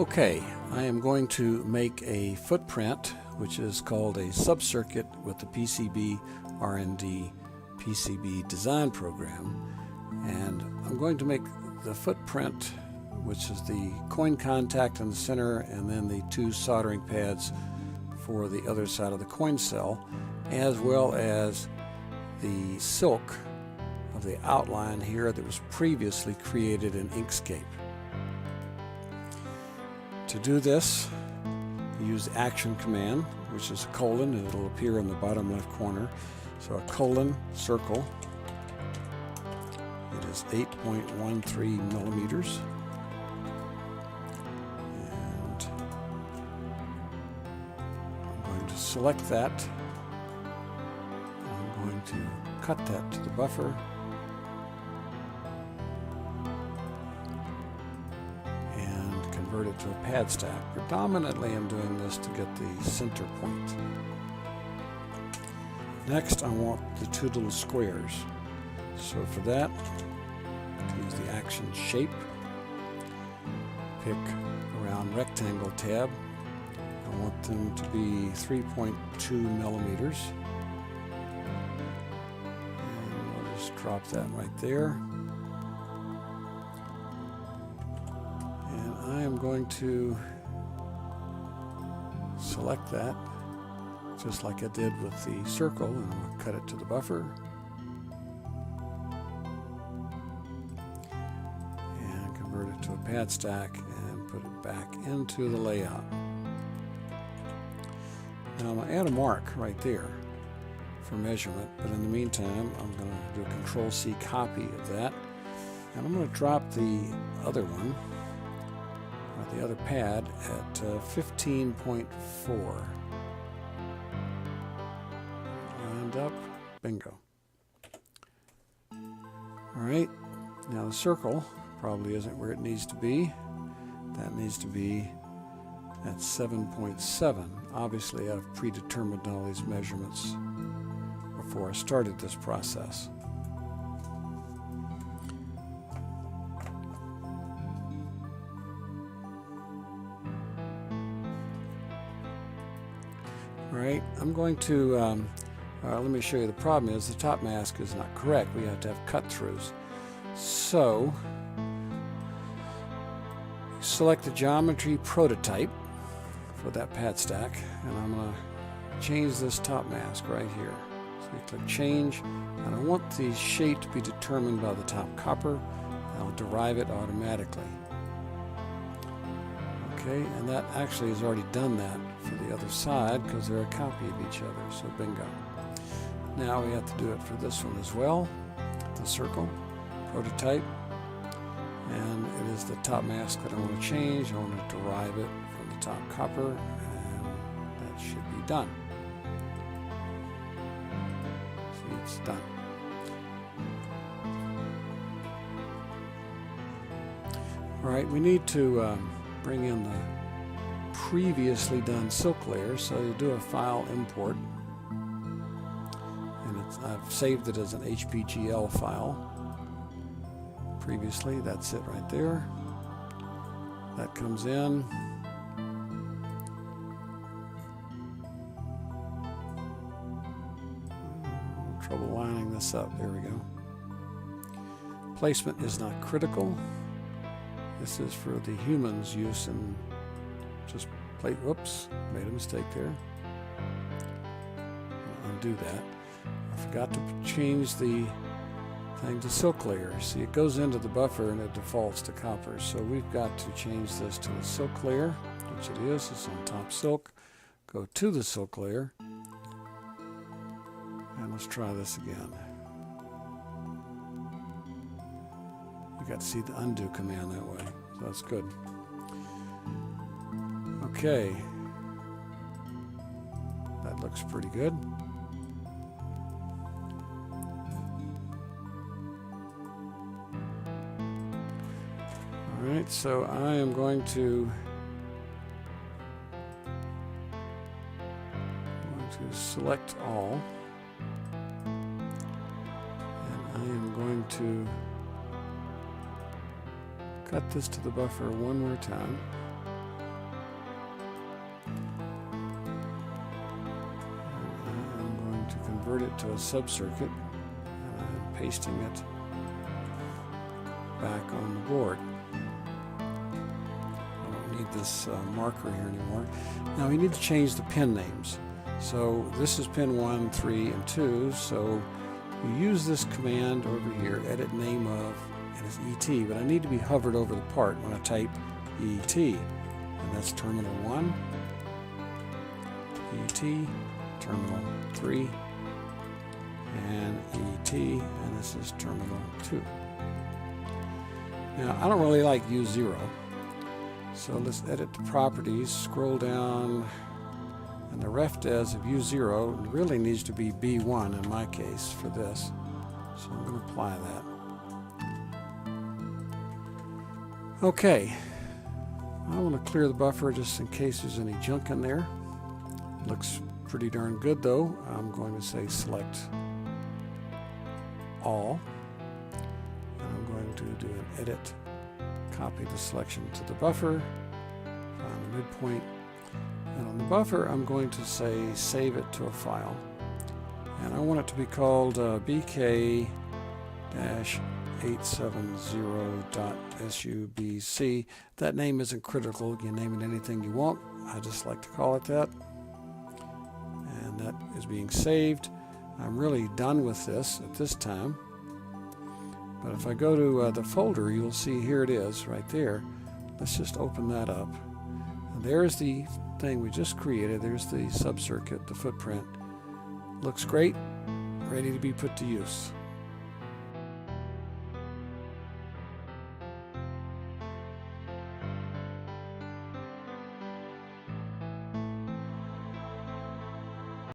Okay, I am going to make a footprint which is called a subcircuit with the pcb-rnd PCB design program, and I'm going to make the footprint, which is the coin contact in the center and then the two soldering pads for the other side of the coin cell, as well as the silk of the outline here that was previously created in Inkscape. To do this, you use the action command, which is a colon, and it'll appear in the bottom left corner. So a colon circle. It is 8.13 millimeters. And I'm going to select that. I'm going to cut that to the buffer. Convert it to a pad stack. Predominantly I'm doing this to get the center point. Next I want the two little squares. So for that, use the action shape, pick around rectangle tab. I want them to be 3.2 millimeters. And I'll just drop that right there. I am going to select that just like I did with the circle, and I'm going to cut it to the buffer and convert it to a pad stack and put it back into the layout. Now I'm going to add a mark right there for measurement, but in the meantime I'm going to do a Control-C copy of that, and I'm going to drop the other one, the other pad, at 15.4. Lined up, bingo. Alright, now the circle probably isn't where it needs to be. That needs to be at 7.7. Obviously I've predetermined all these measurements before I started this process. Alright, I'm going to, let me show you. The problem is the top mask is not correct. We have to have cut-throughs. So, select the geometry prototype for that pad stack, and I'm going to change this top mask right here. So you click change, and I want the shape to be determined by the top copper. I'll derive it automatically. Okay, and that actually has already done that for the other side because they're a copy of each other, so bingo. Now we have to do it for this one as well, the circle, prototype, and it is the top mask that I want to change. I want to derive it from the top copper, and that should be done. See, it's done. Alright, we need to bring in the previously done silk layer, so you do a file import, and I've saved it as an HPGL file previously. That's it right there. That comes in. Trouble lining this up. There we go. Placement is not critical. This is for the human's use, and just play. Whoops, made a mistake there. I'll undo that. I forgot to change the thing to silk layer. See, it goes into the buffer and it defaults to copper. So we've got to change this to the silk layer, which it is. It's on top silk. Go to the silk layer, and let's try this again. You got to see the undo command that way, so that's good. Okay, that looks pretty good. All right, so I am going to select all, and I am going to cut this to the buffer one more time. to convert it to a subcircuit, and I'm pasting it back on the board. I don't need this marker here anymore. Now we need to change the pin names. So this is pin 1, 3, and 2, so you use this command over here, edit name of, and it's ET, but I need to be hovered over the part when I type ET, and that's terminal 1, ET, terminal 3, and ET, and this is terminal 2. Now I don't really like U0, so let's edit the properties, scroll down, and the ref des of U0 really needs to be B1 in my case for this, so I'm going to apply that. Okay, I want to clear the buffer just in case there's any junk in there. Looks pretty darn good though. I'm going to say select all, and I'm going to do an edit, copy the selection to the buffer, find the midpoint, and on the buffer I'm going to say save it to a file, and I want it to be called bk-870.subc. That name isn't critical, you can name it anything you want, I just like to call it that. And that is being saved. I'm really done with this at this time. But if I go to the folder, you'll see here it is right there. Let's just open that up. And there's the thing we just created. There's the subcircuit, the footprint. Looks great, ready to be put to use.